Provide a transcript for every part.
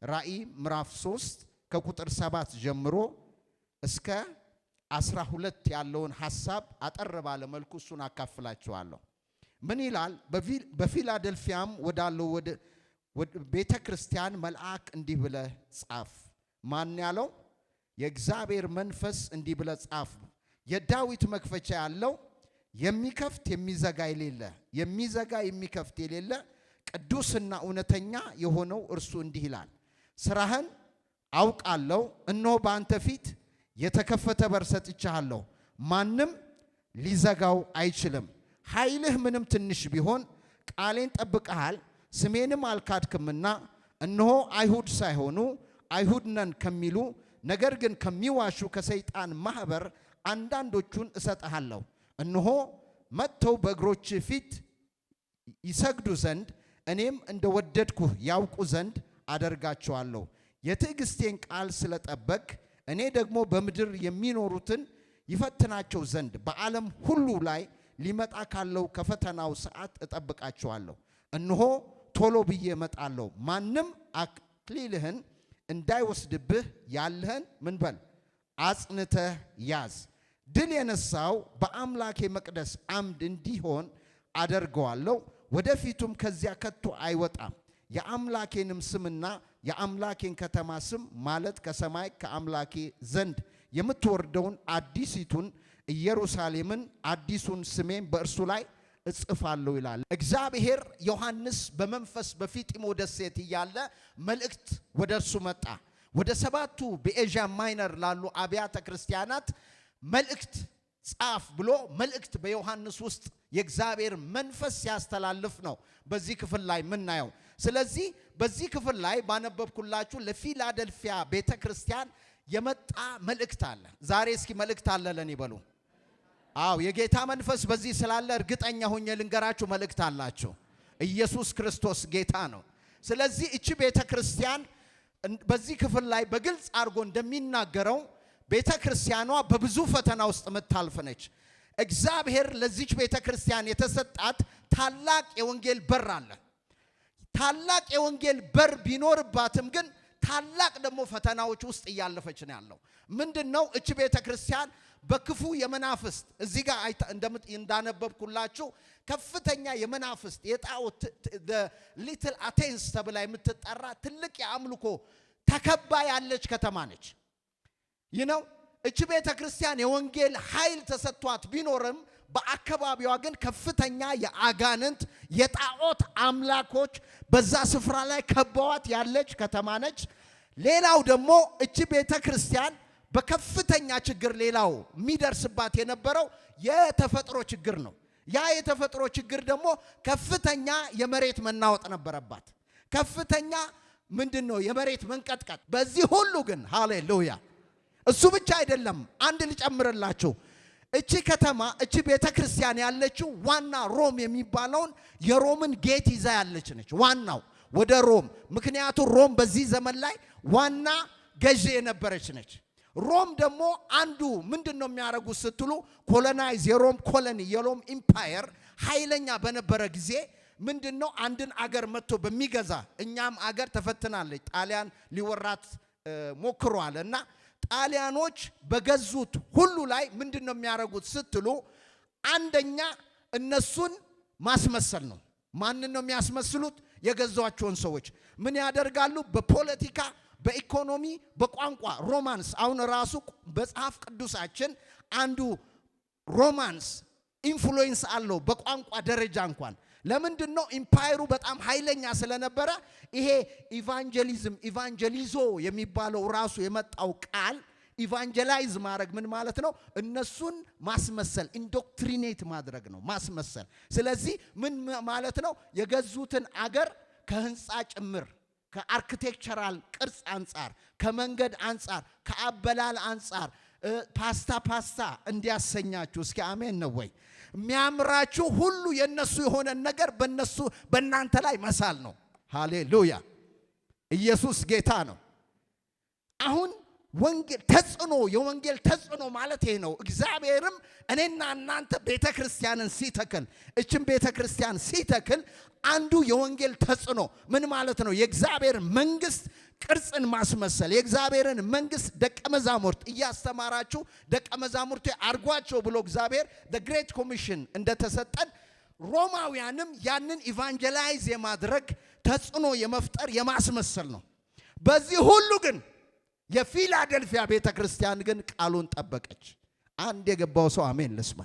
ራእይ ምዕራፍ 3 ከቁጥር 7 ጀምሮ እስከ 12 ያለውን ሐሳብ አጠር ባለ መልኩ እሱን አካፍላችኋለሁ። ምን ይላል? በፊላደልፊያም ወዳለው ወደ ቤተክርስቲያን መልአክ እንዲህ ብለህ ጻፍ። ማን ያለው? የእግዚአብሔር መንፈስ እንዲህ ብለህ ጻፍ። የዳዊት መክፈቻ ያለው የሚከፍት የሚዘጋ የሌለ የሚዘጋ የሚከፍት የሌለ ቅዱስና እውነተኛ የሆነው እርሱ እንዲህ ይላል፣ ስራህን አውቃለሁ። እነሆ በአንተ ፊት የተከፈተ በር ሰጥቻለሁ፣ ማንም ሊዘጋው አይችልም። ኃይልህ ምንም ትንሽ ቢሆን ቃሌን ጠብቀሃል፣ ስሜንም አልካድክምና እነሆ አይሁድ ሳይሆኑ አይሁድ ነን ከሚሉ ነገር ግን ከሚዋሹ ከሰይጣን ማህበር አንዳንዶቹን እሰጥሃለሁ። እነሆ መጥተው በእግሮች ፊት ይሰግዱ ዘንድ እኔም እንደወደድኩህ ያውቁ ዘንድ አደርጋቸዋለሁ። የትዕግስቴን ቃል ስለጠበቅ እኔ ደግሞ በምድር የሚኖሩትን ይፈትናቸው ዘንድ በዓለም ሁሉ ላይ ሊመጣ ካለው ከፈተናው ሰዓት እጠብቃቸዋለሁ። እነሆ ቶሎ ብዬ እመጣለሁ። ማንም አክሊልህን እንዳይወስድብህ ያለህን ምን በል አጽንተህ ያዝ። ድል የነሳው በአምላኬ መቅደስ አምድ እንዲሆን አደርገዋለሁ፣ ወደፊቱም ከዚያ ከቶ አይወጣም። የአምላኬንም ስምና የአምላኬን ከተማ ስም ማለት ከሰማይ ከአምላኬ ዘንድ የምትወርደውን አዲሲቱን ኢየሩሳሌምን አዲሱን ስሜን በእርሱ ላይ እጽፋለሁ ይላል እግዚአብሔር። ዮሐንስ በመንፈስ በፊጢሞ ደሴት እያለ መልእክት ወደ እርሱ መጣ። ወደ 7ቱ በኤዥያ ማይነር ላሉ አብያተ ክርስቲያናት መልእክት ጻፍ ብሎ መልእክት በዮሐንስ ውስጥ የእግዚአብሔር መንፈስ ሲያስተላልፍ ነው በዚህ ክፍል ላይ ምናየው። ስለዚህ በዚህ ክፍል ላይ ባነበብኩላችሁ ለፊላደልፊያ ቤተክርስቲያን የመጣ መልእክት አለ። ዛሬ እስኪ መልእክት አለ ለኔ በሉ። አዎ የጌታ መንፈስ በዚህ ስላለ እርግጠኛ ሆኜ ልንገራችሁ መልእክት አላችሁ። ኢየሱስ ክርስቶስ ጌታ ነው። ስለዚህ እቺ ቤተክርስቲያን በዚህ ክፍል ላይ በግልጽ አድርጎ እንደሚናገረው ቤተክርስቲያኗ በብዙ ፈተና ውስጥ መታልፍ ነች። እግዚአብሔር ለዚች ቤተክርስቲያን የተሰጣት ታላቅ የወንጌል በር አለ። ታላቅ የወንጌል በር ቢኖርባትም ግን ታላቅ ደግሞ ፈተናዎች ውስጥ እያለፈች ነው ያለው። ምንድነው? እቺ ቤተክርስቲያን በክፉ የመናፍስት እዚህ ጋር እንዳነበብኩላችሁ ከፍተኛ የመናፍስት የጣዖት ሊትል አቴንስ ተብላ የምትጠራ ትልቅ የአምልኮ ተከባ ያለች ከተማ ነች። ይነው እቺ ቤተክርስቲያን የወንጌል ኃይል ተሰጥቷት ቢኖርም በአካባቢዋ ግን ከፍተኛ የአጋንንት የጣዖት አምላኮች በዛ ስፍራ ላይ ከበዋት ያለች ከተማ ነች። ሌላው ደግሞ እቺ ቤተክርስቲያን በከፍተኛ ችግር ሌላው የሚደርስባት የነበረው የተፈጥሮ ችግር ነው። ያ የተፈጥሮ ችግር ደግሞ ከፍተኛ የመሬት መናወጥ ነበረባት። ከፍተኛ ምንድነው? የመሬት መንቀጥቀጥ። በዚህ ሁሉ ግን ሃሌሉያ እሱ ብቻ አይደለም። አንድ ልጨምርላችሁ። እቺ ከተማ እቺ ቤተክርስቲያን ያለችው ዋና ሮም የሚባለውን የሮምን ጌት ይዛ ያለች ነች። ዋናው ወደ ሮም። ምክንያቱም ሮም በዚህ ዘመን ላይ ዋና ገዢ የነበረች ነች። ሮም ደግሞ አንዱ ምንድነው የሚያደርጉት ስትሉ ኮሎናይዝ የሮም ኮሎኒ የሮም ኢምፓየር ኃይለኛ በነበረ ጊዜ ምንድነው አንድን አገር መጥቶ በሚገዛ እኛም አገር ተፈትናለች። ጣሊያን ሊወራት ሞክሯል እና ጣሊያኖች በገዙት ሁሉ ላይ ምንድነው የሚያደርጉት ስትሉ አንደኛ እነሱን ማስመሰል ነው። ማንን ነው የሚያስመስሉት? የገዟቸውን ሰዎች ምን ያደርጋሉ? በፖለቲካ በኢኮኖሚ በቋንቋ ሮማንስ። አሁን ራሱ በመጽሐፍ ቅዱሳችን አንዱ ሮማንስ ኢንፍሉዌንስ አለው በቋንቋ ደረጃ እንኳን። ለምንድነው? ኢምፓየሩ በጣም ኃይለኛ ስለነበረ ይሄ ኢቫንጀሊዞ የሚባለው ራሱ የመጣው ቃል ኢቫንጀላይዝ ማድረግ ምን ማለት ነው? እነሱን ማስመሰል፣ ኢንዶክትሪኔት ማድረግ ነው ማስመሰል። ስለዚህ ምን ማለት ነው? የገዙትን አገር ከህንፃ ጭምር ከአርኪቴክቸራል ቅርጽ አንፃር ከመንገድ አንፃር ከአበላል አንፃር ፓስታ እንዲያሰኛችሁ እስኪ አሜን ነው ወይ? የሚያምራችሁ ሁሉ የነሱ የሆነ ነገር በእናንተ ላይ መሳል ነው። ሃሌሉያ ኢየሱስ ጌታ ነው። አሁን ወንጌል ተጽዕኖ የወንጌል ተጽዕኖ ማለት ይሄ ነው። እግዚአብሔርም እኔና እናንተ ቤተክርስቲያንን ሲተክል እቺን ቤተክርስቲያን ሲተክል አንዱ የወንጌል ተጽዕኖ ምን ማለት ነው? የእግዚአብሔር መንግስት ቅርጽን ማስመሰል የእግዚአብሔርን መንግስት ደቀ መዛሙርት እያስተማራችሁ ደቀ መዛሙርት አርጓቸው ብሎ እግዚአብሔር the great commission እንደተሰጠን ሮማውያንም ያንን ኢቫንጀላይዝ የማድረግ ተጽዕኖ የመፍጠር የማስመሰል ነው። በዚህ ሁሉ ግን የፊላደልፊያ ቤተክርስቲያን ግን ቃሉን ጠበቀች። አንድ የገባው ሰው አሜን ልስማ።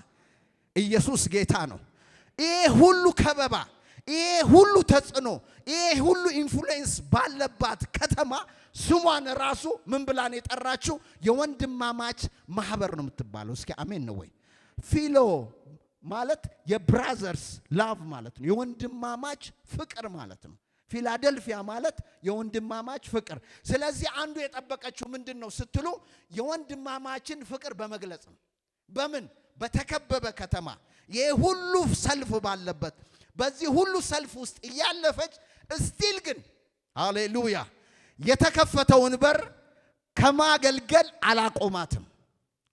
ኢየሱስ ጌታ ነው። ይሄ ሁሉ ከበባ፣ ይሄ ሁሉ ተጽዕኖ፣ ይሄ ሁሉ ኢንፍሉዌንስ ባለባት ከተማ ስሟን ራሱ ምን ብላን የጠራችው? የወንድማማች ማህበር ነው የምትባለው። እስኪ አሜን ነው ወይ? ፊሎ ማለት የብራዘርስ ላቭ ማለት ነው። የወንድማማች ፍቅር ማለት ነው። ፊላደልፊያ ማለት የወንድማማች ፍቅር። ስለዚህ አንዱ የጠበቀችው ምንድነው ስትሉ የወንድማማችን ፍቅር በመግለጽ ነው። በምን? በተከበበ ከተማ ይሄ ሁሉ ሰልፍ ባለበት በዚህ ሁሉ ሰልፍ ውስጥ እያለፈች እስቲል ግን ሃሌሉያ የተከፈተውን በር ከማገልገል አላቆማትም።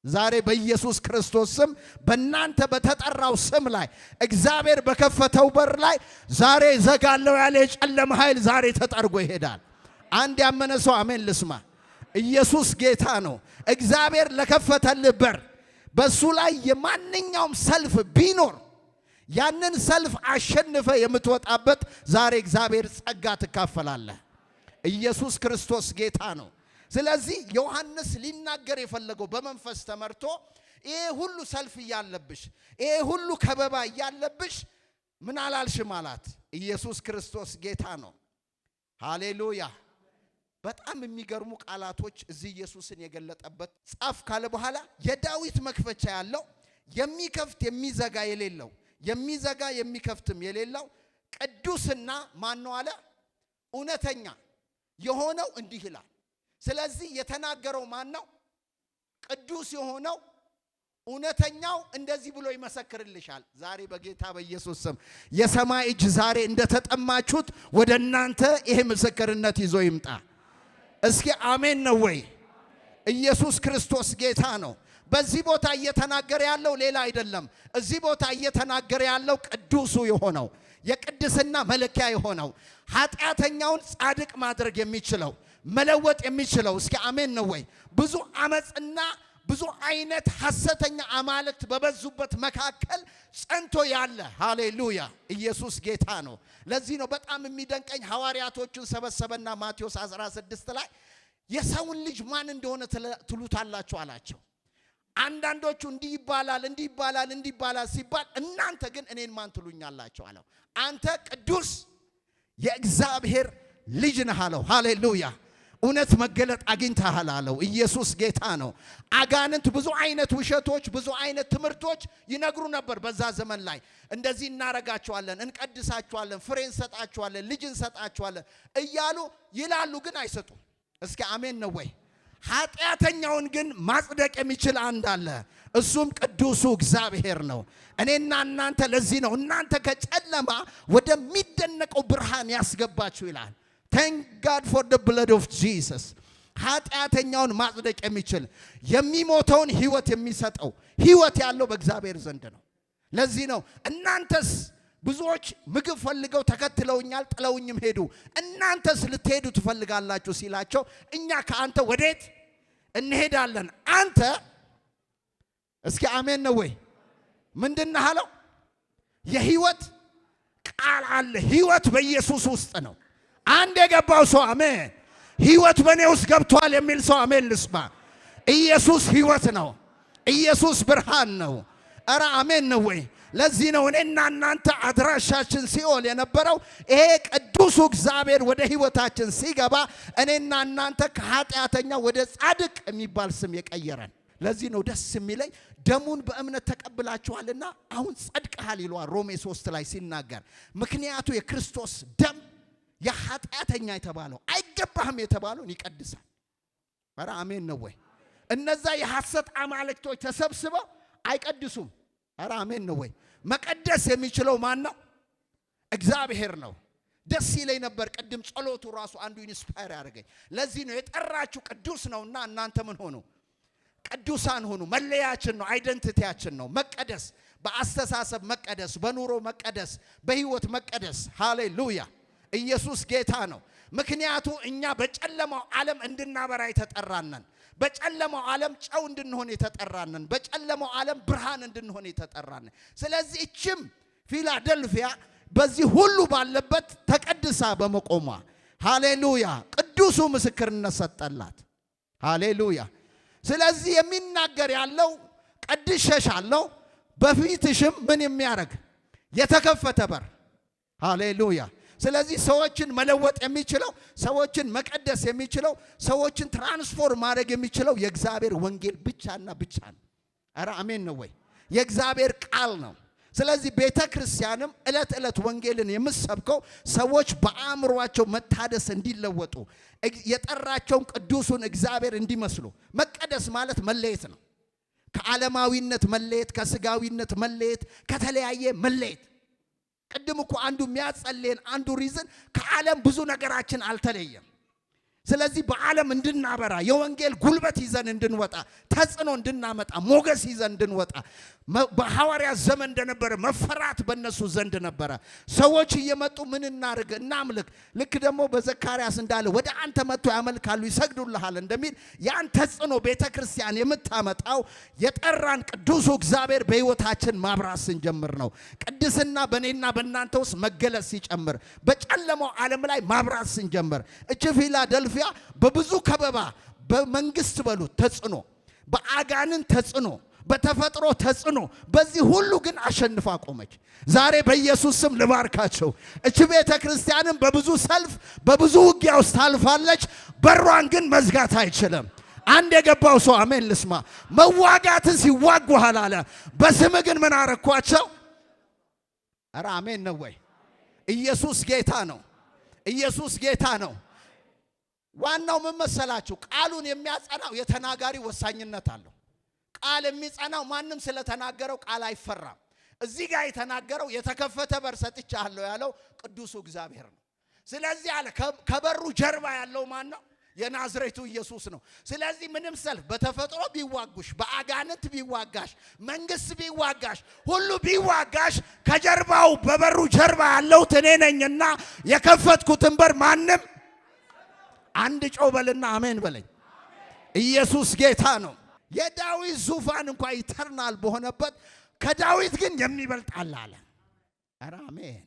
ዛሬ በኢየሱስ ክርስቶስ ስም በእናንተ በተጠራው ስም ላይ እግዚአብሔር በከፈተው በር ላይ ዛሬ ዘጋለው ያለ የጨለማ ኃይል ዛሬ ተጠርጎ ይሄዳል። አንድ ያመነ ሰው አሜን ልስማ። ኢየሱስ ጌታ ነው። እግዚአብሔር ለከፈተልህ በር በሱ ላይ የማንኛውም ሰልፍ ቢኖር ያንን ሰልፍ አሸንፈ የምትወጣበት ዛሬ እግዚአብሔር ጸጋ ትካፈላለህ። ኢየሱስ ክርስቶስ ጌታ ነው። ስለዚህ ዮሐንስ ሊናገር የፈለገው በመንፈስ ተመርቶ ይሄ ሁሉ ሰልፍ እያለብሽ ይሄ ሁሉ ከበባ እያለብሽ ምን አላልሽም አላት። ኢየሱስ ክርስቶስ ጌታ ነው። ሃሌሉያ። በጣም የሚገርሙ ቃላቶች እዚህ ኢየሱስን የገለጠበት ጻፍ ካለ በኋላ የዳዊት መክፈቻ ያለው የሚከፍት የሚዘጋ የሌለው የሚዘጋ የሚከፍትም የሌለው ቅዱስና ማን ነው አለ? እውነተኛ የሆነው እንዲህ ይላል። ስለዚህ የተናገረው ማን ነው? ቅዱስ የሆነው እውነተኛው እንደዚህ ብሎ ይመሰክርልሻል። ዛሬ በጌታ በኢየሱስ ስም የሰማይ እጅ ዛሬ እንደተጠማችሁት ወደ እናንተ ይሄ ምስክርነት ይዞ ይምጣ። እስኪ አሜን ነው ወይ? ኢየሱስ ክርስቶስ ጌታ ነው። በዚህ ቦታ እየተናገረ ያለው ሌላ አይደለም። እዚህ ቦታ እየተናገረ ያለው ቅዱሱ የሆነው የቅድስና መለኪያ የሆነው ኃጢአተኛውን ጻድቅ ማድረግ የሚችለው መለወጥ የሚችለው እስኪ አሜን ነው ወይ? ብዙ አመጽና ብዙ አይነት ሐሰተኛ አማልክት በበዙበት መካከል ጸንቶ ያለ ሃሌሉያ ኢየሱስ ጌታ ነው። ለዚህ ነው በጣም የሚደንቀኝ ሐዋርያቶቹን ሰበሰበና ማቴዎስ 16 ላይ የሰውን ልጅ ማን እንደሆነ ትሉታላችሁ አላቸው። አንዳንዶቹ እንዲህ ይባላል እንዲህ ይባላል እንዲህ ይባላል ሲባል እናንተ ግን እኔን ማን ትሉኛላችሁ አለው። አንተ ቅዱስ የእግዚአብሔር ልጅ ነህ አለው። ሃሌሉያ እውነት መገለጥ አግኝተሃል አለው። ኢየሱስ ጌታ ነው። አጋንንት ብዙ አይነት ውሸቶች ብዙ አይነት ትምህርቶች ይነግሩ ነበር በዛ ዘመን ላይ። እንደዚህ እናረጋቸዋለን፣ እንቀድሳቸዋለን፣ ፍሬ እንሰጣቸዋለን፣ ልጅ እንሰጣቸዋለን እያሉ ይላሉ፣ ግን አይሰጡም። እስኪ አሜን ነው ወይ? ኃጢአተኛውን ግን ማጽደቅ የሚችል አንድ አለ፣ እሱም ቅዱሱ እግዚአብሔር ነው። እኔና እናንተ ለዚህ ነው እናንተ ከጨለማ ወደሚደነቀው ብርሃን ያስገባችሁ ይላል። Thank God for the blood of Jesus. ኃጢአተኛውን ማጽደቅ የሚችል የሚሞተውን ህይወት የሚሰጠው ህይወት ያለው በእግዚአብሔር ዘንድ ነው። ለዚህ ነው እናንተስ ብዙዎች ምግብ ፈልገው ተከትለውኛል ጥለውኝም ሄዱ፣ እናንተስ ልትሄዱ ትፈልጋላችሁ ሲላቸው እኛ ከአንተ ወዴት እንሄዳለን? አንተ እስኪ አሜን ነው ወይ? ምንድነው አለው? የህይወት ቃል አለ። ህይወት በኢየሱስ ውስጥ ነው። አንድ የገባው ሰው አሜን። ህይወት በእኔ ውስጥ ገብቷል የሚል ሰው አሜን ልስማ። ኢየሱስ ህይወት ነው። ኢየሱስ ብርሃን ነው። ኧረ አሜን ነው ወይ? ለዚህ ነው እኔና እናንተ አድራሻችን ሲኦል የነበረው ይሄ ቅዱሱ እግዚአብሔር ወደ ህይወታችን ሲገባ እኔና እናንተ ከኃጢአተኛ ወደ ጻድቅ የሚባል ስም የቀየረን። ለዚህ ነው ደስ የሚለኝ ደሙን በእምነት ተቀብላችኋልና አሁን ጸድቀሃል ይሏል ሮሜ 3 ላይ ሲናገር። ምክንያቱ የክርስቶስ ደም የኃጢአተኛ የተባለው አይገባህም የተባለውን ይቀድሳል። ኧረ አሜን ነው ወይ? እነዛ የሐሰት አማልክቶች ተሰብስበው አይቀድሱም። ኧረ አሜን ነው ወይ? መቀደስ የሚችለው ማን ነው? እግዚአብሔር ነው። ደስ ይለኝ ነበር ቅድም ጸሎቱ ራሱ አንዱ ኢንስፓየር ያደረገኝ። ለዚህ ነው የጠራችሁ ቅዱስ ነውና እናንተ ምን ሆኑ? ቅዱሳን ሆኑ። መለያችን ነው፣ አይደንቲቲያችን ነው። መቀደስ፣ በአስተሳሰብ መቀደስ፣ በኑሮ መቀደስ፣ በህይወት መቀደስ። ሃሌሉያ ኢየሱስ ጌታ ነው። ምክንያቱ እኛ በጨለማው ዓለም እንድናበራ የተጠራነን፣ በጨለማው ዓለም ጨው እንድንሆን የተጠራነን፣ በጨለማው ዓለም ብርሃን እንድንሆን የተጠራነን። ስለዚህ እችም ፊላደልፊያ በዚህ ሁሉ ባለበት ተቀድሳ በመቆሟ ሃሌሉያ ቅዱሱ ምስክርነት ሰጠላት። ሃሌሉያ። ስለዚህ የሚናገር ያለው ቀድሼሻለሁ፣ በፊትሽም ምን የሚያደርግ የተከፈተ በር። ሃሌሉያ። ስለዚህ ሰዎችን መለወጥ የሚችለው፣ ሰዎችን መቀደስ የሚችለው፣ ሰዎችን ትራንስፎርም ማድረግ የሚችለው የእግዚአብሔር ወንጌል ብቻና ብቻ ነው። ኧረ አሜን ነው ወይ? የእግዚአብሔር ቃል ነው። ስለዚህ ቤተ ክርስቲያንም ዕለት ዕለት ወንጌልን የምትሰብከው ሰዎች በአእምሯቸው መታደስ እንዲለወጡ፣ የጠራቸውን ቅዱሱን እግዚአብሔር እንዲመስሉ። መቀደስ ማለት መለየት ነው። ከዓለማዊነት መለየት፣ ከስጋዊነት መለየት፣ ከተለያየ መለየት። ቅድም እኮ አንዱ የሚያጸልየን አንዱ ሪዝን ከዓለም ብዙ ነገራችን አልተለየም። ስለዚህ በዓለም እንድናበራ የወንጌል ጉልበት ይዘን እንድንወጣ ተጽዕኖ እንድናመጣ ሞገስ ይዘን እንድንወጣ በሐዋርያት ዘመን እንደነበረ መፈራት በእነሱ ዘንድ ነበረ። ሰዎች እየመጡ ምን እናርግ እናምልክ፣ ልክ ደግሞ በዘካርያስ እንዳለ ወደ አንተ መጥቶ ያመልካሉ ይሰግዱልሃል እንደሚል ያን ተጽዕኖ ቤተ ክርስቲያን የምታመጣው የጠራን ቅዱሱ እግዚአብሔር በሕይወታችን ማብራት ስንጀምር ነው። ቅድስና በእኔና በእናንተ ውስጥ መገለጽ ሲጨምር፣ በጨለማው ዓለም ላይ ማብራት ስንጀምር እቺ ፊላደልፊያ በብዙ ከበባ በመንግስት በሉት ተጽዕኖ፣ በአጋንን ተጽዕኖ፣ በተፈጥሮ ተጽዕኖ፣ በዚህ ሁሉ ግን አሸንፋ ቆመች። ዛሬ በኢየሱስ ስም ልባርካቸው። እቺ ቤተ ክርስቲያንም በብዙ ሰልፍ በብዙ ውጊያ ውስጥ ታልፋለች። በሯን ግን መዝጋት አይችልም። አንድ የገባው ሰው አሜን ልስማ። መዋጋትን ሲዋጉሃል አለ። በስም ግን ምን አረኳቸው? ኧረ አሜን ነው ወይ? ኢየሱስ ጌታ ነው። ኢየሱስ ጌታ ነው። ዋናው ምን መሰላችሁ? ቃሉን የሚያጸናው የተናጋሪ ወሳኝነት አለው። ቃል የሚጸናው ማንም ስለተናገረው ቃል አይፈራም። እዚህ ጋር የተናገረው የተከፈተ በር ሰጥቻለሁ ያለው ቅዱሱ እግዚአብሔር ነው። ስለዚህ አለ ከበሩ ጀርባ ያለው ማን ነው? የናዝሬቱ ኢየሱስ ነው። ስለዚህ ምንም ሰልፍ በተፈጥሮ ቢዋጉሽ፣ በአጋንንት ቢዋጋሽ፣ መንግስት ቢዋጋሽ፣ ሁሉ ቢዋጋሽ ከጀርባው በበሩ ጀርባ ያለው እኔ ነኝና የከፈትኩትን በር ማንም አንድ ጮህ በልና አሜን በለኝ። ኢየሱስ ጌታ ነው። የዳዊት ዙፋን እንኳን ኢተርናል በሆነበት ከዳዊት ግን የሚበልጥ አለ። ኧረ አሜን።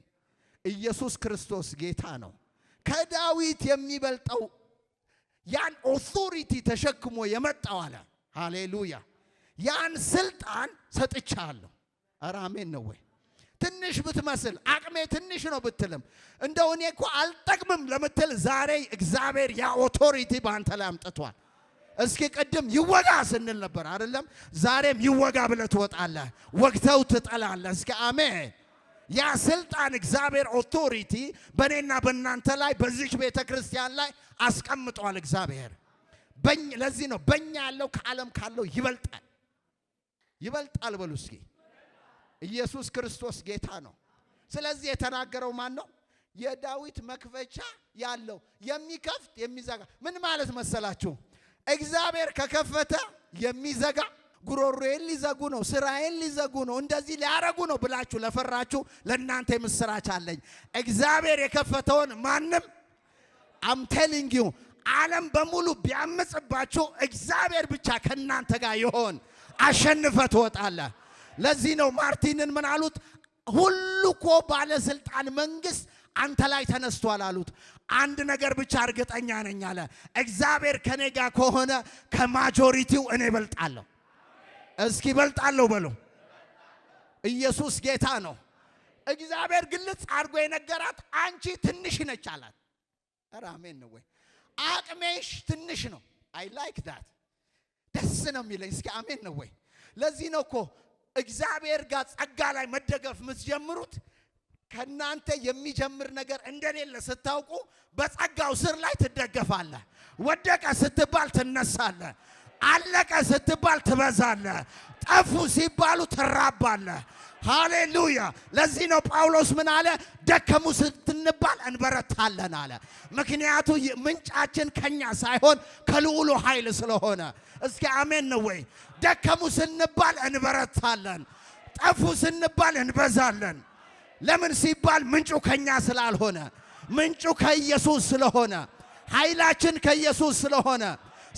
ኢየሱስ ክርስቶስ ጌታ ነው። ከዳዊት የሚበልጠው ያን ኦቶሪቲ ተሸክሞ የመጣው አለ። ሃሌሉያ። ያን ስልጣን ሰጥቻለሁ። ኧረ አሜን ነው ወይ? ትንሽ ብትመስል አቅሜ ትንሽ ነው ብትልም እንደው እኔ እኮ አልጠቅምም ለምትል ዛሬ እግዚአብሔር ያ ኦቶሪቲ በአንተ ላይ አምጥቷል። እስኪ ቅድም ይወጋ ስንል ነበር አይደለም? ዛሬም ይወጋ ብለህ ትወጣለህ፣ ወግተው ትጠላለህ። እስኪ አሜን። ያ ስልጣን እግዚአብሔር ኦቶሪቲ በእኔና በእናንተ ላይ በዚች ቤተ ክርስቲያን ላይ አስቀምጧል እግዚአብሔር። ለዚህ ነው በእኛ ያለው ከዓለም ካለው ይበልጣል። ይበልጣል በሉ እስኪ። ኢየሱስ ክርስቶስ ጌታ ነው። ስለዚህ የተናገረው ማን ነው? የዳዊት መክፈቻ ያለው የሚከፍት የሚዘጋ። ምን ማለት መሰላችሁ? እግዚአብሔር ከከፈተ የሚዘጋ ጉሮሮዬን ሊዘጉ ነው፣ ስራዬን ሊዘጉ ነው፣ እንደዚህ ሊያረጉ ነው ብላችሁ ለፈራችሁ ለእናንተ የምስራች አለኝ። እግዚአብሔር የከፈተውን ማንም አም ቴሊንግ ዩ ዓለም በሙሉ ቢያምጽባችሁ እግዚአብሔር ብቻ ከእናንተ ጋር ይሆን አሸንፈ ትወጣለህ። ለዚህ ነው ማርቲንን ምን አሉት? ሁሉ እኮ ባለስልጣን መንግስት አንተ ላይ ተነስቷል አሉት። አንድ ነገር ብቻ እርግጠኛ ነኝ አለ፣ እግዚአብሔር ከኔ ጋር ከሆነ ከማጆሪቲው እኔ እበልጣለሁ። እስኪ እበልጣለሁ በሉ። ኢየሱስ ጌታ ነው። እግዚአብሔር ግልጽ አድርጎ የነገራት አንቺ ትንሽ ነች አላት። ኧረ አሜን ነው ወይ? አቅሜሽ ትንሽ ነው። አይ ላይክ ዳት። ደስ ነው የሚለኝ። እስኪ አሜን ነው ወይ? ለዚህ ነው እኮ እግዚአብሔር ጋር ጸጋ ላይ መደገፍ የምትጀምሩት ከናንተ የሚጀምር ነገር እንደሌለ ስታውቁ በጸጋው ስር ላይ ትደገፋለህ። ወደቀ ስትባል ትነሳለህ። አለቀ ስትባል ትበዛለህ። ጠፉ ሲባሉ ትራባለህ። ሃሌሉያ። ለዚህ ነው ጳውሎስ ምን አለ? ደከሙ ስትንባል እንበረታለን አለ። ምክንያቱ ምንጫችን ከኛ ሳይሆን ከልዑሉ ኃይል ስለሆነ። እስኪ አሜን ነው ወይ? ደከሙ ስንባል እንበረታለን፣ ጠፉ ስንባል እንበዛለን። ለምን ሲባል ምንጩ ከኛ ስላልሆነ። ምንጩ ከኢየሱስ ስለሆነ ኃይላችን ከኢየሱስ ስለሆነ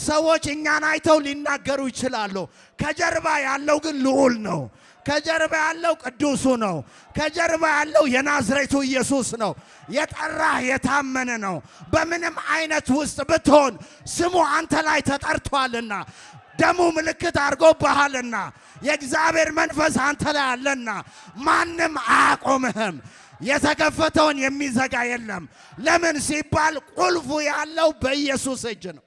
ሰዎች እኛን አይተው ሊናገሩ ይችላሉ። ከጀርባ ያለው ግን ልዑል ነው። ከጀርባ ያለው ቅዱሱ ነው። ከጀርባ ያለው የናዝሬቱ ኢየሱስ ነው። የጠራህ የታመነ ነው። በምንም አይነት ውስጥ ብትሆን ስሙ አንተ ላይ ተጠርቷልና ደሙ ምልክት አድርጎብሃልና የእግዚአብሔር መንፈስ አንተ ላይ አለና ማንም አያቆምህም። የተከፈተውን የሚዘጋ የለም። ለምን ሲባል ቁልፉ ያለው በኢየሱስ እጅ ነው።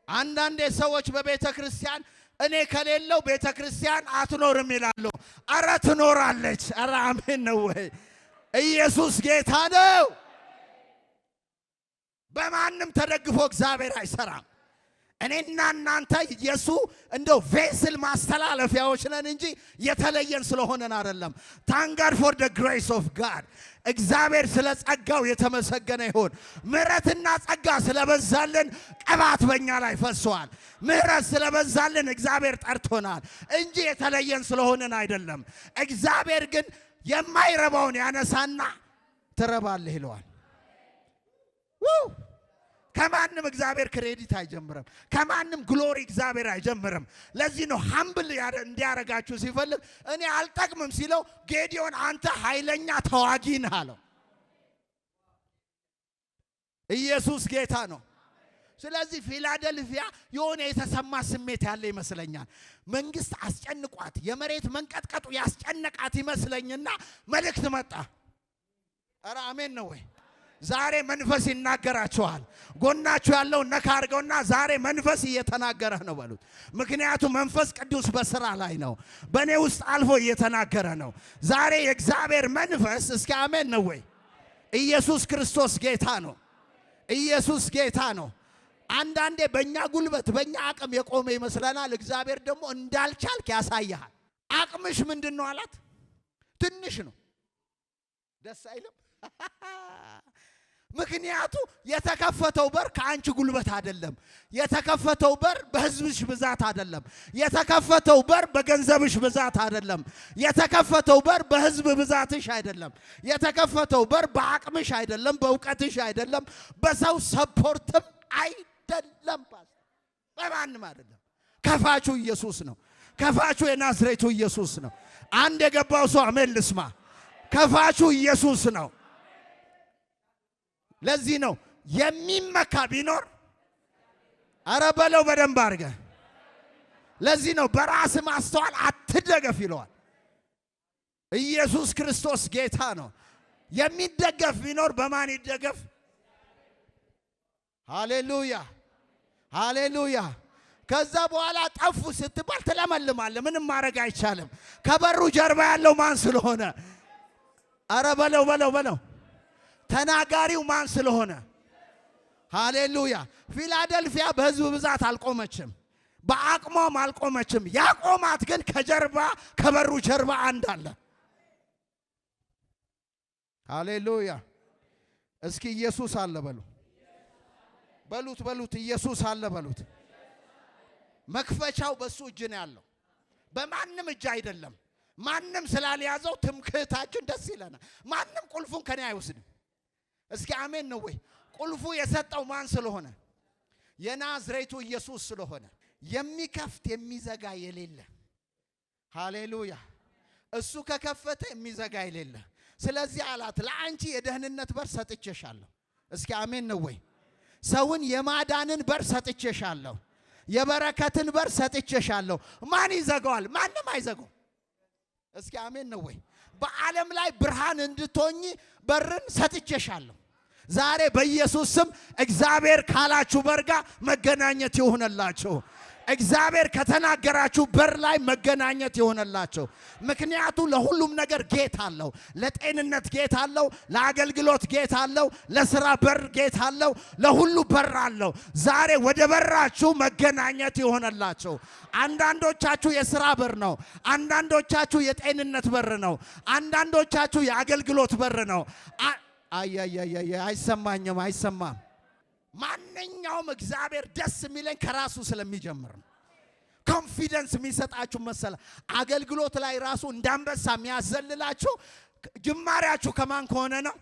አንዳንዴ ሰዎች በቤተ ክርስቲያን እኔ ከሌለው ቤተ ክርስቲያን አትኖርም ይላሉ። አረ ትኖራለች። አረ አሜን ነው ወይ? ኢየሱስ ጌታ ነው። በማንም ተደግፎ እግዚአብሔር አይሰራም። እኔና እናንተ የሱ እንደው ቬስል ማስተላለፊያዎች ነን እንጂ የተለየን ስለሆነን አይደለም። ታንክ ጋድ ፎር ዘ ግሬስ ኦፍ ጋድ። እግዚአብሔር ስለ ጸጋው የተመሰገነ ይሁን። ምሕረትና ጸጋ ስለበዛልን ቅባት በእኛ ላይ ፈሷል። ምሕረት ስለበዛልን እግዚአብሔር ጠርቶናል እንጂ የተለየን ስለሆነን አይደለም። እግዚአብሔር ግን የማይረባውን ያነሳና ትረባለህ ይለዋል። ከማንም እግዚአብሔር ክሬዲት አይጀምርም። ከማንም ግሎሪ እግዚአብሔር አይጀምርም። ለዚህ ነው ሃምብል እንዲያረጋችሁ ሲፈልግ እኔ አልጠቅምም ሲለው ጌዲዮን አንተ ኃይለኛ ተዋጊ ነህ አለው። ኢየሱስ ጌታ ነው። ስለዚህ ፊላደልፊያ የሆነ የተሰማ ስሜት ያለ ይመስለኛል። መንግስት አስጨንቋት የመሬት መንቀጥቀጡ ያስጨነቃት ይመስለኝና መልእክት መጣ። ኧረ አሜን ነው ወይ? ዛሬ መንፈስ ይናገራችኋል። ጎናችሁ ያለው ነካ አድርገውና ዛሬ መንፈስ እየተናገረህ ነው በሉት። ምክንያቱም መንፈስ ቅዱስ በስራ ላይ ነው። በእኔ ውስጥ አልፎ እየተናገረ ነው። ዛሬ የእግዚአብሔር መንፈስ እስኪ አሜን ነው ወይ? ኢየሱስ ክርስቶስ ጌታ ነው። ኢየሱስ ጌታ ነው። አንዳንዴ በእኛ ጉልበት በእኛ አቅም የቆመ ይመስለናል። እግዚአብሔር ደግሞ እንዳልቻልክ ያሳያል። አቅምሽ ምንድን ነው አላት። ትንሽ ነው። ደስ አይልም? ምክንያቱ የተከፈተው በር ከአንቺ ጉልበት አይደለም። የተከፈተው በር በህዝብሽ ብዛት አይደለም። የተከፈተው በር በገንዘብሽ ብዛት አይደለም። የተከፈተው በር በህዝብ ብዛትሽ አይደለም። የተከፈተው በር በአቅምሽ አይደለም፣ በእውቀትሽ አይደለም፣ በሰው ሰፖርትም አይደለም፣ በማንም አይደለም። ከፋቹ ኢየሱስ ነው። ከፋቹ የናዝሬቱ ኢየሱስ ነው። አንድ የገባው ሰው አሜን ልስማ። ከፋቹ ኢየሱስ ነው። ለዚህ ነው የሚመካ ቢኖር አረ በለው በደንብ አድርገህ። ለዚህ ነው በራስ ማስተዋል አትደገፍ ይለዋል። ኢየሱስ ክርስቶስ ጌታ ነው። የሚደገፍ ቢኖር በማን ይደገፍ? ሃሌሉያ ሃሌሉያ። ከዛ በኋላ ጠፉ ስትባል ትለመልማለህ። ምንም ማድረግ አይቻልም። ከበሩ ጀርባ ያለው ማን ስለሆነ? አረ በለው በለው በለው። ተናጋሪው ማን ስለሆነ? ሃሌሉያ። ፊላደልፊያ በህዝብ ብዛት አልቆመችም፣ በአቅሟም አልቆመችም። ያቆማት ግን ከጀርባ ከበሩ ጀርባ አንድ አለ። ሃሌሉያ። እስኪ ኢየሱስ አለ በሉ። በሉት በሉት። ኢየሱስ አለ በሉት። መክፈቻው በሱ እጅ ነው ያለው፣ በማንም እጅ አይደለም። ማንም ስላልያዘው ትምክህታችን ደስ ይለናል። ማንም ቁልፉን ከኔ አይወስድም። እስኪ አሜን ነው ወይ? ቁልፉ የሰጠው ማን ስለሆነ? የናዝሬቱ ኢየሱስ ስለሆነ የሚከፍት የሚዘጋ የሌለ። ሃሌሉያ። እሱ ከከፈተ የሚዘጋ የሌለ። ስለዚህ አላት ለአንቺ የደህንነት በር ሰጥቼሻለሁ። እስኪ አሜን ነው ወይ? ሰውን የማዳንን በር ሰጥቼሻለሁ። የበረከትን በር ሰጥቼሻለሁ። ማን ይዘጋዋል? ማንም አይዘጋው። እስኪ አሜን ነው ወይ? በዓለም ላይ ብርሃን እንድትሆኚ በርን ሰጥቼሻለሁ። ዛሬ በኢየሱስ ስም እግዚአብሔር ካላችሁ በር ጋር መገናኘት ይሆነላችሁ። እግዚአብሔር ከተናገራችሁ በር ላይ መገናኘት ይሆነላችሁ። ምክንያቱ ለሁሉም ነገር ጌታ አለው። ለጤንነት ጌታ አለው፣ ለአገልግሎት ጌታ አለው፣ ለሥራ በር ጌታ አለው፣ ለሁሉ በር አለው። ዛሬ ወደ በራችሁ መገናኘት ይሆነላችሁ። አንዳንዶቻችሁ የሥራ በር ነው፣ አንዳንዶቻችሁ የጤንነት በር ነው፣ አንዳንዶቻችሁ የአገልግሎት በር ነው። አይሰማኝም፣ አይሰማም። ማንኛውም እግዚአብሔር ደስ የሚለኝ ከራሱ ስለሚጀምር ነው። ኮንፊደንስ የሚሰጣችሁ መሰለ አገልግሎት ላይ ራሱ እንዳንበሳ የሚያዘልላችሁ ጅማሬያችሁ ከማን ከሆነ ነው?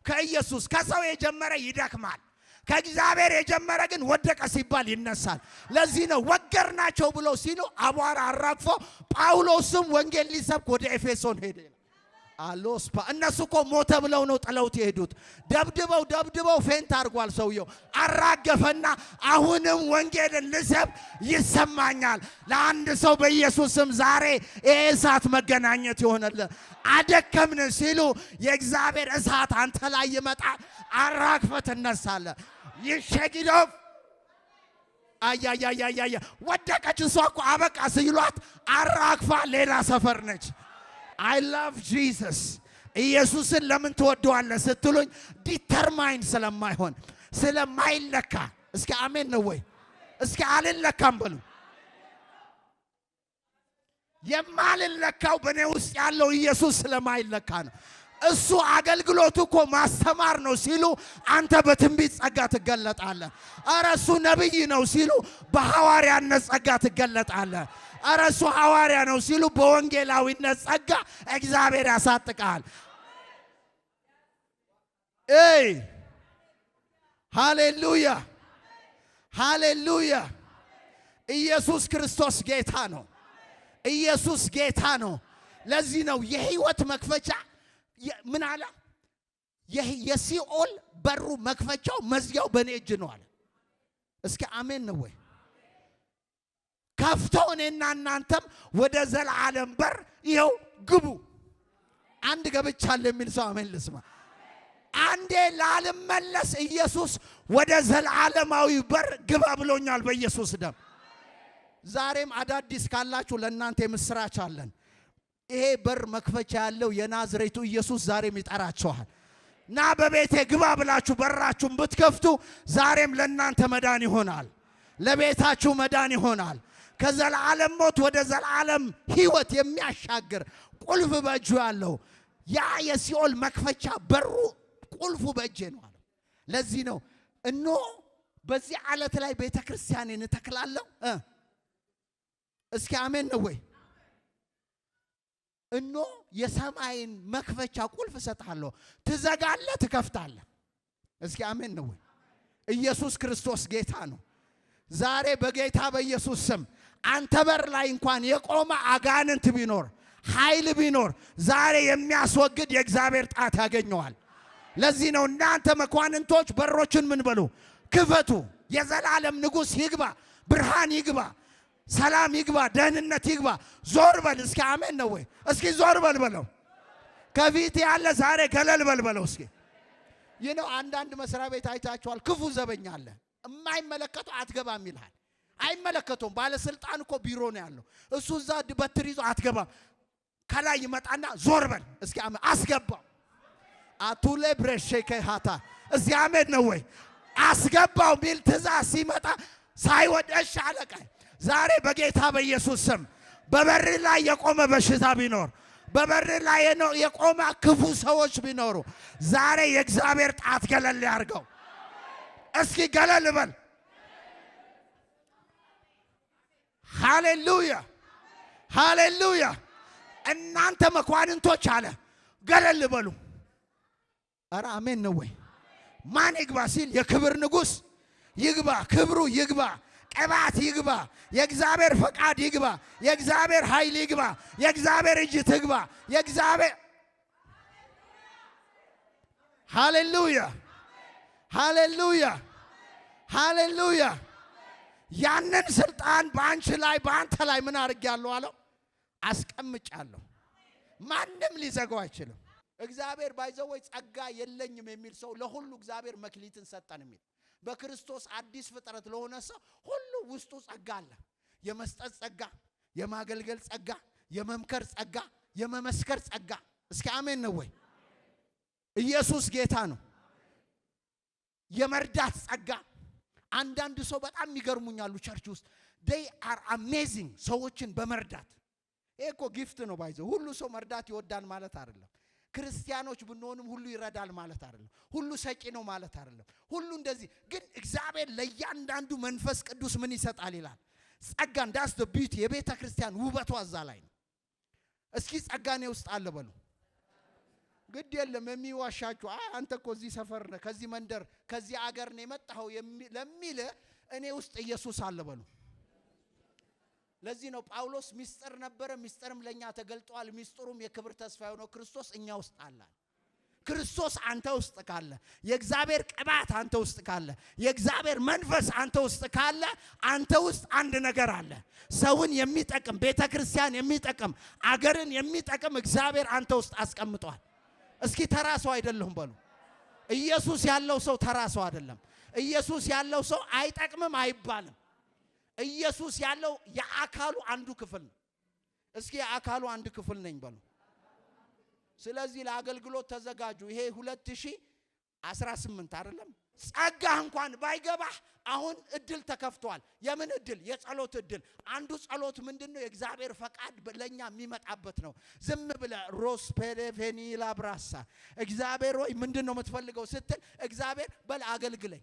ከኢየሱስ። ከሰው የጀመረ ይደክማል፣ ከእግዚአብሔር የጀመረ ግን ወደቀ ሲባል ይነሳል። ለዚህ ነው ወገርናቸው ብለው ሲሉ አቧራ አራግፎ ጳውሎስም ወንጌል ሊሰብክ ወደ ኤፌሶን ሄደ። አሎስፓ እነሱ እኮ ሞተ ብለው ነው ጥለውት የሄዱት። ደብድበው ፌንት አድርጓል ሰውየው። አራገፈና አሁንም ወንጌልን ልሰብክ ይሰማኛል። ለአንድ ሰው በኢየሱስም ዛሬ የእሳት መገናኘት ይሆነል። አደከምን ሲሉ የእግዚአብሔር እሳት አንተ ላይ ይመጣል። አራግፈ ትነሳለህ። ይሸጊዶፍ አያያያያያ ወደቀች። እሷ እኮ አበቃ ሲሏት አራግፋ ሌላ ሰፈር ነች። I love Jesus። ኢየሱስን ለምን ትወደዋለህ ስትሉኝ ዲተርማይን ስለማይሆን ስለማይለካ። እስኪ አሜን ነው ወይ? እስኪ አልለካም በሉ። የማልለካው በእኔ ውስጥ ያለው ኢየሱስ ስለማይለካ ነው። እሱ አገልግሎቱ እኮ ማስተማር ነው ሲሉ አንተ በትንቢት ጸጋ ትገለጣለህ። ኧረ እሱ ነብይ ነው ሲሉ በሐዋርያነት ጸጋ ትገለጣለህ። ኧረ እሱ ሐዋርያ ነው ሲሉ በወንጌላዊነት ጸጋ እግዚአብሔር ያሳጥቃል። ሃሌሉያ ሃሌሉያ። ኢየሱስ ክርስቶስ ጌታ ነው። ኢየሱስ ጌታ ነው። ለዚህ ነው የህይወት መክፈቻ ምን አለ? የሲኦል በሩ መክፈቻው መዝጊያው በኔ እጅ ነው አለ። እስኪ አሜን ነው ወይ? ከፍተው እኔና እናንተም ወደ ዘላለም በር ይኸው ግቡ። አንድ ገብቻለሁ የሚል ሰው አሜን ልስማ። አንዴ ላልመለስ ኢየሱስ ወደ ዘላለማዊ በር ግባ ብሎኛል በኢየሱስ ደም። ዛሬም አዳዲስ ካላችሁ ለእናንተ የምስራች አለን። ይሄ በር መክፈቻ ያለው የናዝሬቱ ኢየሱስ ዛሬም ይጠራችኋል። ና በቤቴ ግባ ብላችሁ በራችሁን ብትከፍቱ ዛሬም ለእናንተ መዳን ይሆናል፣ ለቤታችሁ መዳን ይሆናል። ከዘላለም ሞት ወደ ዘላለም ሕይወት የሚያሻግር ቁልፍ በእጁ ያለው ያ የሲኦል መክፈቻ በሩ ቁልፉ በእጄ ነው አለ። ለዚህ ነው እነሆ በዚህ ዓለት ላይ ቤተ ክርስቲያኔን እተክላለሁ። እስኪ አሜን ነው ወይ? እነሆ የሰማይን መክፈቻ ቁልፍ እሰጥሃለሁ፣ ትዘጋለህ፣ ትከፍታለህ። እስኪ አሜን ነው ወይ? ኢየሱስ ክርስቶስ ጌታ ነው። ዛሬ በጌታ በኢየሱስ ስም አንተ በር ላይ እንኳን የቆመ አጋንንት ቢኖር ኃይል ቢኖር ዛሬ የሚያስወግድ የእግዚአብሔር ጣት ያገኘዋል። ለዚህ ነው እናንተ መኳንንቶች በሮችን ምን በሉ? ክፈቱ። የዘላለም ንጉሥ ይግባ፣ ብርሃን ይግባ፣ ሰላም ይግባ፣ ደህንነት ይግባ። ዞር በል። እስኪ አሜን ነው ወይ? እስኪ ዞር በል በለው። ከፊት ያለ ዛሬ ገለል በል በለው። እስኪ ይህ ነው። አንዳንድ መስሪያ ቤት አይታችኋል። ክፉ ዘበኛ አለ። የማይመለከተው አትገባም ይልሃል። አይመለከተውም። ባለስልጣን እኮ ቢሮ ነው ያለው። እሱ እዛ በትር ይዞ አትገባም። ከላይ ይመጣና ዞር በል እስኪ አሜን አስገባው። አቱሌ ብረሸከ ሃታ እዚህ አሜን ነው ወይ? አስገባው ሚል ትእዛዝ ሲመጣ ሳይወደሽ አለቀ። ዛሬ በጌታ በኢየሱስ ስም በበር ላይ የቆመ በሽታ ቢኖር በበር ላይ የቆመ ክፉ ሰዎች ቢኖሩ ዛሬ የእግዚአብሔር ጣት ገለል ያርገው። እስኪ ገለል በል። ሃሌሉያ ሃሌሉያ። እናንተ መኳንንቶች አለ ገለል በሉ። ኧረ አሜን ነው ወይ? ማን ይግባ ሲል የክብር ንጉሥ ይግባ፣ ክብሩ ይግባ፣ ቅባት ይግባ፣ የእግዚአብሔር ፈቃድ ይግባ፣ የእግዚአብሔር ኃይል ይግባ፣ የእግዚአብሔር እጅ ትግባ። የእግዚአብሔር ሃሌሉያ ሃሌሉያ ሃሌሉያ። ያንን ስልጣን በአንቺ ላይ በአንተ ላይ ምን አድርጌያለሁ አለው? አስቀምጫለሁ። ማንም ሊዘጋው አይችልም። እግዚአብሔር ባይዘወይ ጸጋ የለኝም የሚል ሰው ለሁሉ እግዚአብሔር መክሊትን ሰጠን የሚል በክርስቶስ አዲስ ፍጥረት ለሆነ ሰው ሁሉ ውስጡ ጸጋ አለ። የመስጠት ጸጋ፣ የማገልገል ጸጋ፣ የመምከር ጸጋ፣ የመመስከር ጸጋ። እስኪ አሜን ነው ወይ? ኢየሱስ ጌታ ነው። የመርዳት ጸጋ። አንዳንድ ሰው በጣም ይገርሙኛሉ ቸርች ውስጥ they are amazing ሰዎችን በመርዳት። ይሄ እኮ ጊፍት ነው ባይዘው። ሁሉ ሰው መርዳት ይወዳል ማለት አይደለም። ክርስቲያኖች ብንሆንም ሁሉ ይረዳል ማለት አይደለም። ሁሉ ሰጪ ነው ማለት አይደለም። ሁሉ እንደዚህ ግን እግዚአብሔር ለእያንዳንዱ መንፈስ ቅዱስ ምን ይሰጣል ይላል? ጸጋን። ዳስ ዘ ቢዩቲ የቤተ ክርስቲያን ውበቷ እዛ ላይ ነው። እስኪ ጸጋኔ ውስጥ አለ በሉ። ግድ የለም የሚዋሻችሁ አንተ እኮ እዚህ ሰፈር ነህ ከዚህ መንደር ከዚህ አገር ነው የመጣው ለሚል እኔ ውስጥ ኢየሱስ አለ በሉ። ለዚህ ነው ጳውሎስ ሚስጥር ነበረ ሚስጥርም ለኛ ተገልጧል ሚስጥሩም የክብር ተስፋ የሆነው ክርስቶስ እኛ ውስጥ አለ። ክርስቶስ አንተ ውስጥ ካለ የእግዚአብሔር ቅባት አንተ ውስጥ ካለ የእግዚአብሔር መንፈስ አንተ ውስጥ ካለ አንተ ውስጥ አንድ ነገር አለ። ሰውን የሚጠቅም ቤተክርስቲያን የሚጠቅም አገርን የሚጠቅም እግዚአብሔር አንተ ውስጥ አስቀምጧል። እስኪ ተራ ሰው አይደለም በሉ። ኢየሱስ ያለው ሰው ተራ ሰው አይደለም። ኢየሱስ ያለው ሰው አይጠቅምም አይባልም። ኢየሱስ ያለው የአካሉ አንዱ ክፍል ነው። እስኪ የአካሉ አንድ ክፍል ነኝ በሉ። ስለዚህ ለአገልግሎት ተዘጋጁ። ይሄ 2018 አይደለም ጸጋ እንኳን ባይገባህ አሁን እድል ተከፍቷል። የምን እድል? የጸሎት እድል። አንዱ ጸሎት ምንድነው? የእግዚአብሔር ፈቃድ ለኛ የሚመጣበት ነው። ዝም ብለ ሮስ ፔሬቬኒላ ብራሳ እግዚአብሔር ሆይ ምንድነው የምትፈልገው ስትል እግዚአብሔር በል አገልግለኝ፣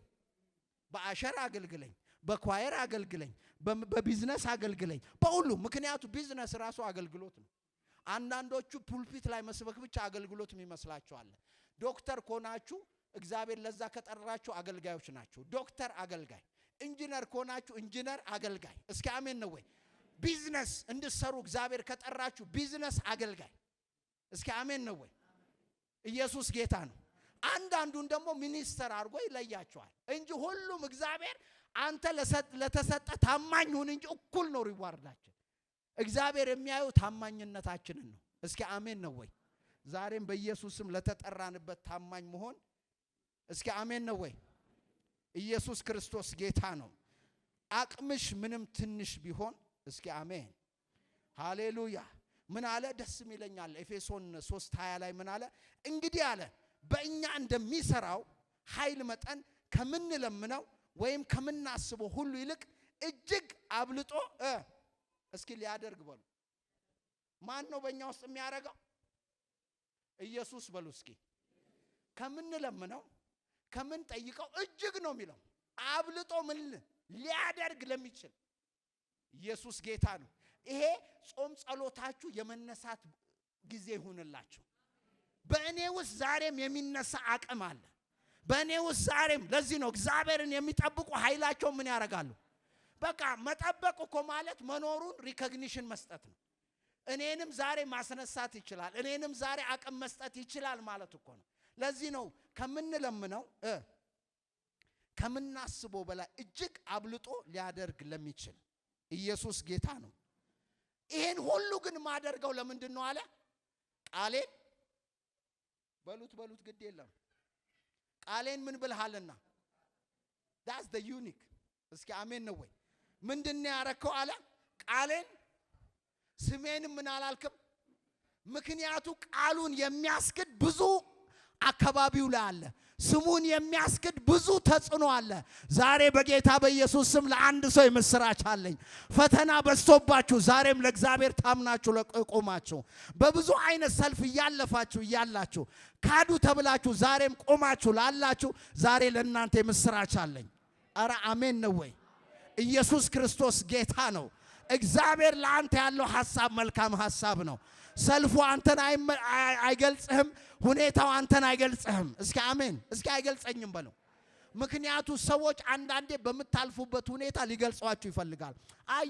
በአሸር አገልግለኝ፣ በኳየር አገልግለኝ፣ በቢዝነስ አገልግለኝ፣ በሁሉ። ምክንያቱ ቢዝነስ ራሱ አገልግሎት ነው። አንዳንዶቹ ፑልፒት ላይ መስበክ ብቻ አገልግሎት የሚመስላችኋል። ዶክተር ኮናችሁ እግዚአብሔር ለዛ ከጠራችሁ አገልጋዮች ናችሁ። ዶክተር አገልጋይ፣ ኢንጂነር ኮናችሁ ኢንጂነር አገልጋይ። እስኪ አሜን ነው ወይ? ቢዝነስ እንድትሰሩ እግዚአብሔር ከጠራችሁ ቢዝነስ አገልጋይ። እስኪ አሜን ነው ወይ? ኢየሱስ ጌታ ነው። አንዳንዱን ደግሞ ሚኒስተር አድርጎ ይለያቸዋል እንጂ ሁሉም እግዚአብሔር አንተ ለተሰጠ ታማኝ ሁን እንጂ እኩል ነው ሪዋርዳችን። እግዚአብሔር የሚያየው ታማኝነታችንን ነው። እስኪ አሜን ነው ወይ? ዛሬም በኢየሱስም ለተጠራንበት ታማኝ መሆን እስኪ አሜን ነው ወይ? ኢየሱስ ክርስቶስ ጌታ ነው። አቅምሽ ምንም ትንሽ ቢሆን እስኪ አሜን ሃሌሉያ። ምን አለ? ደስ ይለኛል። ኤፌሶን 3:20 ላይ ምን አለ? እንግዲህ አለ በእኛ እንደሚሰራው ኃይል መጠን ከምንለምነው ወይም ከምናስበው ሁሉ ይልቅ እጅግ አብልጦ እስኪ ሊያደርግ በሉ። ማን ነው በእኛ ውስጥ የሚያደርገው? ኢየሱስ በሉ እስኪ። ከምንለምነው ከምንጠይቀው እጅግ ነው የሚለው። አብልጦ ምን ሊያደርግ ለሚችል ኢየሱስ ጌታ ነው። ይሄ ጾም ጸሎታችሁ የመነሳት ጊዜ ይሁንላችሁ። በእኔ ውስጥ ዛሬም የሚነሳ አቅም አለ። በእኔ ውስጥ ዛሬም ለዚህ ነው እግዚአብሔርን የሚጠብቁ ኃይላቸው ምን ያደርጋሉ? በቃ መጠበቅ እኮ ማለት መኖሩን ሪኮግኒሽን መስጠት ነው። እኔንም ዛሬ ማስነሳት ይችላል፣ እኔንም ዛሬ አቅም መስጠት ይችላል ማለት እኮ ነው። ለዚህ ነው ከምንለምነው ከምናስበው በላይ እጅግ አብልጦ ሊያደርግ ለሚችል ኢየሱስ ጌታ ነው። ይሄን ሁሉ ግን ማደርገው ለምንድን ነው አለ? ቃሌን በሉት ግድ የለም ቃሌን ምን ብልሃልና that's the unique። እስኪ አሜን ነው ወይ? ምንድነው ያረከው አለ? ቃሌን ስሜንም ምን አላልክም። ምክንያቱ ቃሉን የሚያስክድ ብዙ አካባቢው ላይ አለ። ስሙን የሚያስክድ ብዙ ተጽዕኖ አለ። ዛሬ በጌታ በኢየሱስ ስም ለአንድ ሰው የምስራች አለኝ። ፈተና በዝቶባችሁ ዛሬም ለእግዚአብሔር ታምናችሁ ለቆማችሁ በብዙ አይነት ሰልፍ እያላችሁ ካዱ ተብላችሁ ዛሬም ቆማችሁ ላላችሁ ዛሬ ለእናንተ የምስራች አለኝ። አረ አሜን ነው ወይ? ኢየሱስ ክርስቶስ ጌታ ነው። እግዚአብሔር ለአንተ ያለው ሐሳብ መልካም ሐሳብ ነው። ሰልፉ አንተን አይገልጽህም። ሁኔታው አንተን አይገልጽህም። እስኪ አሜን። እስኪ አይገልጸኝም በለው። ምክንያቱ ሰዎች አንዳንዴ በምታልፉበት ሁኔታ ሊገልጿችሁ ይፈልጋል።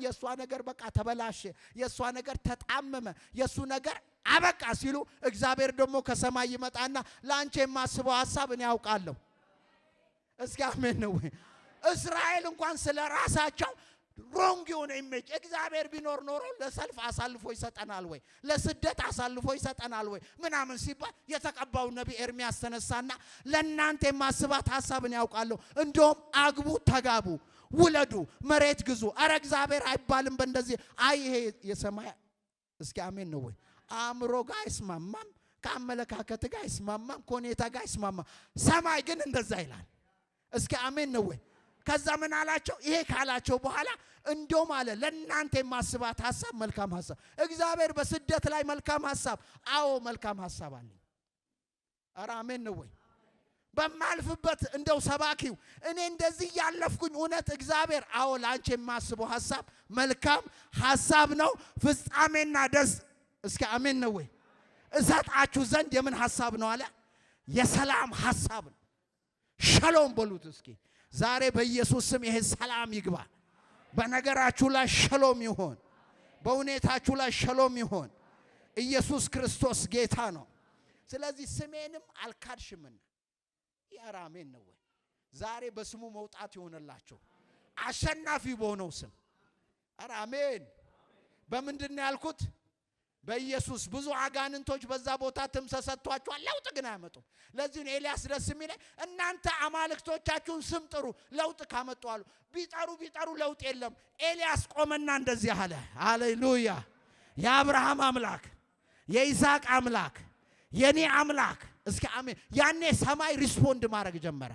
የሷ ነገር በቃ ተበላሸ፣ የሷ ነገር ተጣመመ፣ የሱ ነገር አበቃ ሲሉ እግዚአብሔር ደግሞ ከሰማይ ይመጣና ላንቺ የማስበው ሐሳብ እኔ ያውቃለሁ። እስኪ አሜን ነው ወይ? እስራኤል እንኳን ስለራሳቸው ሮንግ የሆነ ኢሜጅ እግዚአብሔር ቢኖር ኖሮ ለሰልፍ አሳልፎ ይሰጠናል ወይ ለስደት አሳልፎ ይሰጠናል ወይ ምናምን ሲባል የተቀባው ነብይ ኤርሚያስ ተነሳና ለእናንተ የማስባት ሐሳብን ያውቃለሁ፣ እንደውም አግቡ፣ ተጋቡ፣ ውለዱ፣ መሬት ግዙ። አረ እግዚአብሔር አይባልም በእንደዚህ ይሄ የሰማይ እስኪ አሜን ነው ወይ? አእምሮ ጋር አይስማማም፣ ከአመለካከት ጋር አይስማማም፣ ከሁኔታ ጋር አይስማማም። ሰማይ ግን እንደዛ ይላል። እስኪ አሜን ነው ወይ? ከዛ ምን አላቸው? ይሄ ካላቸው በኋላ እንደውም አለ ለእናንተ የማስባት ሐሳብ መልካም ሐሳብ። እግዚአብሔር በስደት ላይ መልካም ሐሳብ፣ አዎ መልካም ሐሳብ አለኝ። አረ አሜን ነው ወይ? በማልፍበት እንደው ሰባኪው እኔ እንደዚህ ያለፍኩኝ እውነት እግዚአብሔር አዎ ላንቺ የማስበው ሐሳብ መልካም ሐሳብ ነው፣ ፍጻሜና ደስ። እስኪ አሜን ነው ወይ? እሰጣችሁ ዘንድ የምን ሐሳብ ነው አለ? የሰላም ሐሳብ ነው። ሸሎም በሉት እስኪ። ዛሬ በኢየሱስ ስም ይሄ ሰላም ይግባ። በነገራችሁ ላይ ሸሎም ይሆን። በሁኔታችሁ ላይ ሸሎም ይሆን። ኢየሱስ ክርስቶስ ጌታ ነው። ስለዚህ ስሜንም አልካድሽምና ያራሜን ነው። ዛሬ በስሙ መውጣት ይሆንላችሁ። አሸናፊ በሆነው ስም አሜን። በምንድነው ያልኩት? በኢየሱስ ብዙ አጋንንቶች በዛ ቦታ ተሰጥቷቸዋል፣ ለውጥ ግን አያመጡም። ለዚህ ነው ኤልያስ ደስ የሚለው እናንተ አማልክቶቻችሁን ስም ጥሩ ለውጥ ካመጡ አሉ። ቢጠሩ ለውጥ የለም። ኤልያስ ቆመና እንደዚህ አለ። ሃሌሉያ! የአብርሃም አምላክ የይስሐቅ አምላክ የኔ አምላክ እስኪ አሜን። ያኔ ሰማይ ሪስፖንድ ማድረግ ጀመረ።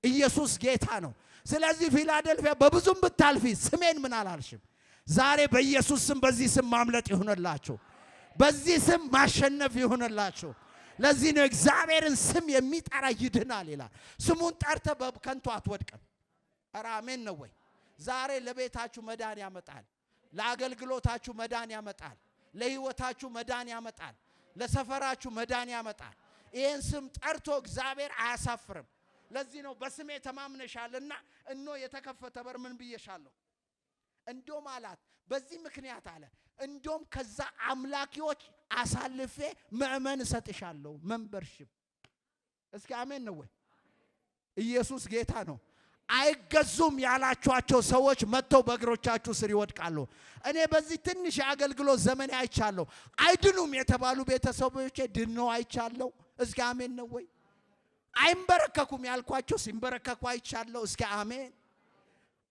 ኢየሱስ ጌታ ነው። ስለዚህ ፊላደልፊያ በብዙም ብታልፊ ስሜን ምን አላልሽም። ዛሬ በኢየሱስ ስም በዚህ ስም ማምለጥ ይሁንላችሁ። በዚህ ስም ማሸነፍ ይሁንላችሁ። ለዚህ ነው እግዚአብሔርን ስም የሚጠራ ይድናል ይላል። ስሙን ጠርተ በከንቱ አትወድቅም። ኧረ አሜን ነው ወይ? ዛሬ ለቤታችሁ መዳን ያመጣል። ለአገልግሎታችሁ መዳን ያመጣል። ለህይወታችሁ መዳን ያመጣል። ለሰፈራችሁ መዳን ያመጣል። ይሄን ስም ጠርቶ እግዚአብሔር አያሳፍርም። ለዚህ ነው በስሜ ተማምነሻልና እኖ የተከፈተ በር ምን ብዬሻለሁ እንዶም አላት። በዚህ ምክንያት አለ እንዶም ከዛ አምላኪዎች አሳልፌ ምእመን ሰጥሻለሁ። መንበርሽም እስኪ አሜን ነው ወይ? ኢየሱስ ጌታ ነው። አይገዙም ያላችኋቸው ሰዎች መጥተው በእግሮቻችሁ ስር ይወድቃሉ። እኔ በዚህ ትንሽ አገልግሎት ዘመን አይቻለሁ። አይድኑም የተባሉ ቤተሰቦቼ ድነው አይቻለሁ። እስኪ አሜን ነው ወይ? አይንበረከኩም ያልኳቸው ሲንበረከኩ አይቻለሁ። እስኪ አሜን።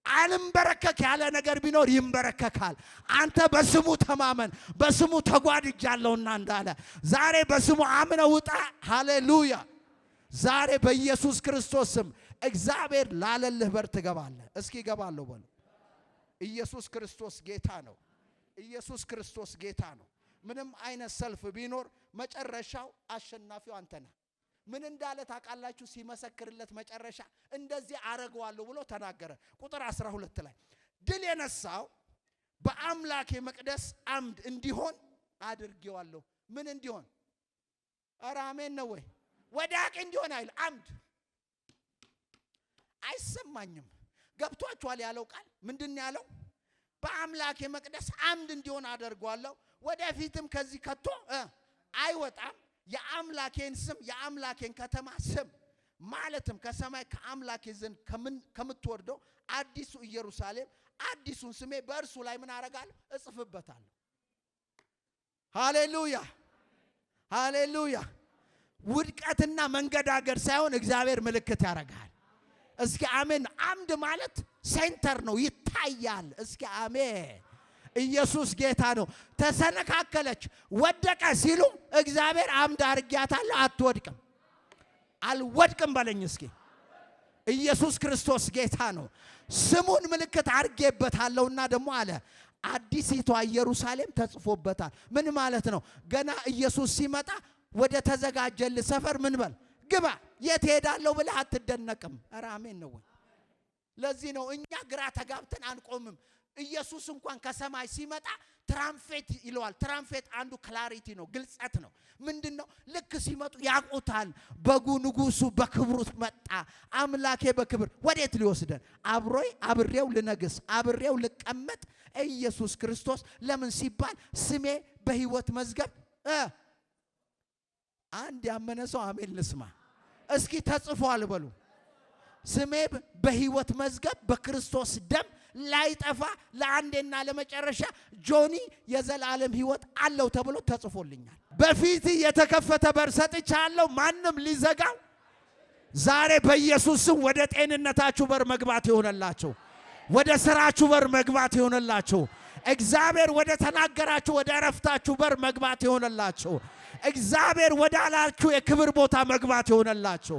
አልንበረከክ ያለ ነገር ቢኖር ይንበረከካል። አንተ በስሙ ተማመን። በስሙ ተጓድጃለሁና እንዳለ ዛሬ በስሙ አምነህ ውጣ። ሃሌሉያ! ዛሬ በኢየሱስ ክርስቶስ ስም እግዚአብሔር ላለልህ በር ትገባለህ። እስኪ እገባለሁ በሉ። ኢየሱስ ክርስቶስ ጌታ ነው። ኢየሱስ ክርስቶስ ጌታ ነው። ምንም አይነት ሰልፍ ቢኖር መጨረሻው አሸናፊው አንተ ነህ። ምን እንዳለ ታውቃላችሁ? ሲመሰክርለት መጨረሻ እንደዚህ አረጋዋለሁ ብሎ ተናገረ። ቁጥር 12 ላይ ድል የነሳው በአምላኬ መቅደስ አምድ እንዲሆን አድርጌዋለሁ። ምን እንዲሆን? ኧረ አሜን ነው ወይ? ወዳቂ እንዲሆን አይል አምድ አይሰማኝም። ገብቷችኋል ያለው ቃል ምንድን ያለው? በአምላኬ መቅደስ አምድ እንዲሆን አደርጋለሁ። ወደፊትም ከዚህ ከቶ አይወጣም። የአምላኬን ስም የአምላኬን ከተማ ስም ማለትም ከሰማይ ከአምላኬ ዘንድ ከምትወርደው አዲሱ ኢየሩሳሌም አዲሱን ስሜ በእርሱ ላይ ምን አረጋለሁ? እጽፍበታለሁ። ሃሌሉያ ሃሌሉያ። ውድቀትና መንገዳገድ ሳይሆን እግዚአብሔር ምልክት ያረጋል። እስኪ አሜን። አምድ ማለት ሴንተር ነው፣ ይታያል። እስኪ አሜን። ኢየሱስ ጌታ ነው። ተሰነካከለች ወደቀ ሲሉ እግዚአብሔር አምድ አርጊያታለሁ አትወድቅም። አልወድቅም በለኝ እስኪ። ኢየሱስ ክርስቶስ ጌታ ነው። ስሙን ምልክት አርጌበታለሁና ደግሞ አለ አዲሲቷ ኢየሩሳሌም ተጽፎበታል። ምን ማለት ነው? ገና ኢየሱስ ሲመጣ ወደ ተዘጋጀል ሰፈር ምን በል ግባ። የት ሄዳለሁ ብለህ አትደነቅም። ኧረ አሜን ነው። ለዚህ ነው እኛ ግራ ተጋብተን አንቆምም። ኢየሱስ እንኳን ከሰማይ ሲመጣ ትራምፔት ይለዋል። ትራምፔት አንዱ ክላሪቲ ነው፣ ግልጸት ነው። ምንድነው? ልክ ሲመጡ ያውቁታል። በጉ ንጉሱ በክብሩ መጣ። አምላኬ በክብር ወዴት ሊወስደን? አብሬው ልነግስ፣ አብሬው ልቀመጥ። ኢየሱስ ክርስቶስ ለምን ሲባል ስሜ በሕይወት መዝገብ አንድ ያመነ ሰው አሜን ልስማ እስኪ። ተጽፏል በሉ። ስሜ በሕይወት መዝገብ በክርስቶስ ደም ላይጠፋ ለአንዴና ለመጨረሻ ጆኒ የዘላለም ሕይወት አለው ተብሎ ተጽፎልኛል። በፊት የተከፈተ በር ሰጥቻለሁ፣ ማንም ሊዘጋው። ዛሬ በኢየሱስ ስም ወደ ጤንነታችሁ በር መግባት ይሆነላችሁ። ወደ ስራችሁ በር መግባት ይሆነላችሁ። እግዚአብሔር ወደ ተናገራችሁ ወደ እረፍታችሁ በር መግባት ይሆነላችሁ። እግዚአብሔር ወደ አላችሁ የክብር ቦታ መግባት ይሆነላችሁ።